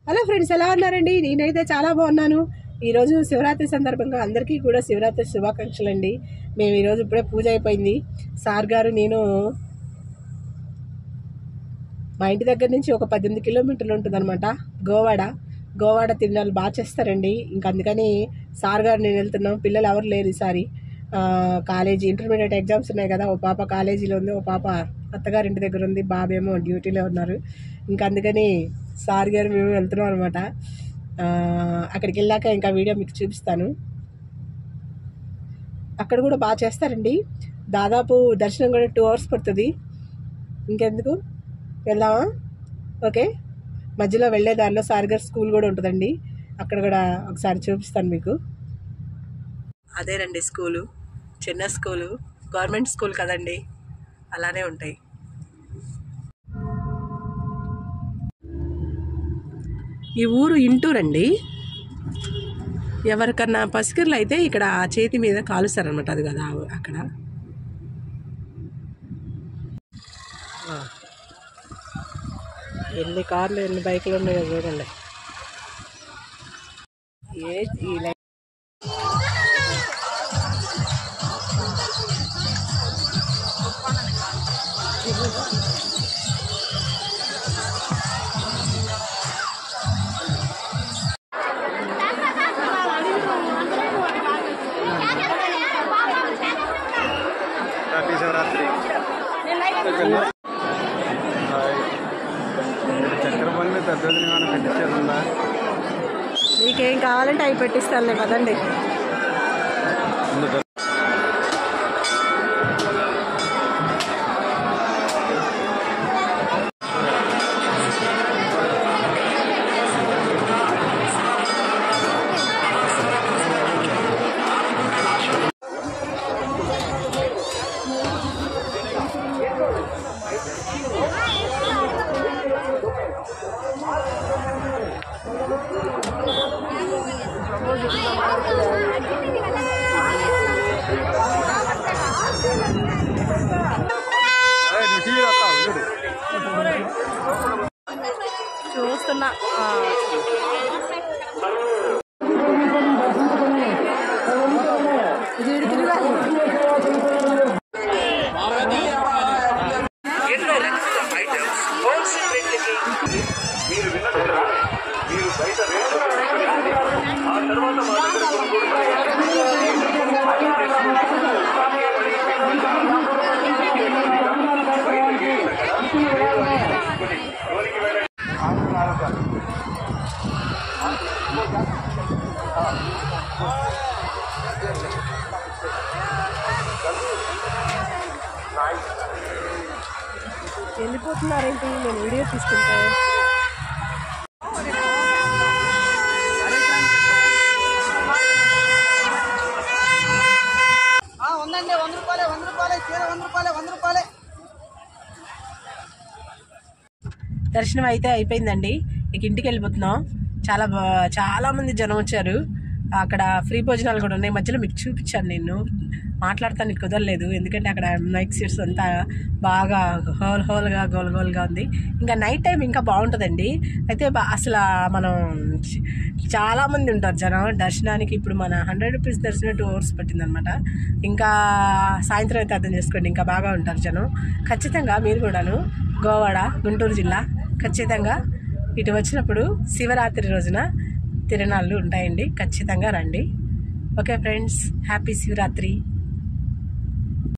Hello friends, ఎలా ఉన్నారండి? నేనైతే చాలా బాగున్నాను. ఈరోజు శివరాత్రి సందర్భంగా అందరికీ కూడా శివరాత్రి శుభాకాంక్షలు అండి. మేము ఈరోజు ఇప్పుడే పూజ అయిపోయింది. సార్ గారు నేను మా ఇంటి దగ్గర నుంచి ఒక 18 కిలోమీటర్లు ఉంటుందన్నమాట. గోవాడ తిరణాలు బాగా చేస్తారండి. ఇంకా అందుకని సార్ గారు నేను వెళ్తున్నాం. పిల్లలు ఎవరు లేరు ఈసారి. కాలేజీ ఇంటర్మీడియట్ ఎగ్జామ్స్ ఉన్నాయి కదా. ఓ పాప కాలేజీలో ఉంది, ఓ పాప అత్తగారి ఇంటి దగ్గర ఉంది, బాబేమో డ్యూటీలో ఉన్నారు. ఇంకా అందుకని సార్ గారు మేము వెళ్తున్నాం అనమాట. అక్కడికి వెళ్ళాక ఇంకా వీడియో మీకు చూపిస్తాను. అక్కడ కూడా బాగా చేస్తారండి. దాదాపు దర్శనం కూడా 2 hours పడుతుంది. ఇంకెందుకు వెళ్దామా? ఓకే. మధ్యలో వెళ్ళే దారిలో సార్ గారు స్కూల్ కూడా ఉంటుందండి. అక్కడ కూడా ఒకసారి చూపిస్తాను మీకు. అదేనండి స్కూలు, చిన్న స్కూలు, గవర్నమెంట్ స్కూల్ కదండి, అలానే ఉంటాయి. ఈ ఊరు ఇంటూరండి. ఎవరికన్నా పసికిర్లు అయితే ఇక్కడ చేతి మీద కాలుస్తారనమాట. అది కదా అక్కడ. ఎన్ని కార్లు ఎన్ని బైకులు ఉన్నాయో చూడండి. ఈ లైన్ శివరాత్రి చక్రపాణి పెద్దది ఏమైనా పెట్టించేదా? మీకేం కావాలంటే అవి పెట్టిస్తానులే కదండి. చూస్తున్నా వెళ్ళిపోతున్నారేంటి? నేను వీడియో తీసుకుంటా. ఉందండి, 100 రూపాయలే, 100 రూపాయలే, చీర 100 రూపాయలే, 100 రూపాయలే. దర్శనం అయితే అయిపోయిందండి. ఇక ఇంటికి వెళ్ళిపోతున్నాం. చాలా మంది జనం వచ్చారు. అక్కడ ఫ్రీ భోజనాలు కూడా ఉన్నాయి. మధ్యలో మీకు చూపించాను. నేను మాట్లాడటానికి కుదరలేదు, ఎందుకంటే అక్కడ మైక్ సీట్స్ అంతా బాగా హోల్గా గోల్గా ఉంది. ఇంకా నైట్ టైం ఇంకా బాగుంటుందండి. అయితే అసలు మనం చాలామంది ఉంటారు జనం దర్శనానికి. ఇప్పుడు మన 100 రూపీస్ దర్శనం 2 hours పట్టిందనమాట. ఇంకా సాయంత్రం అయితే అర్థం చేసుకోండి, ఇంకా బాగా ఉంటారు జనం. ఖచ్చితంగా మీరు కూడాను గోవాడ, గుంటూరు జిల్లా ఖచ్చితంగా ఇటు వచ్చినప్పుడు శివరాత్రి రోజున తిరణాలు ఉంటాయండి. ఖచ్చితంగా రండి. Okay friends, happy Shivaratri.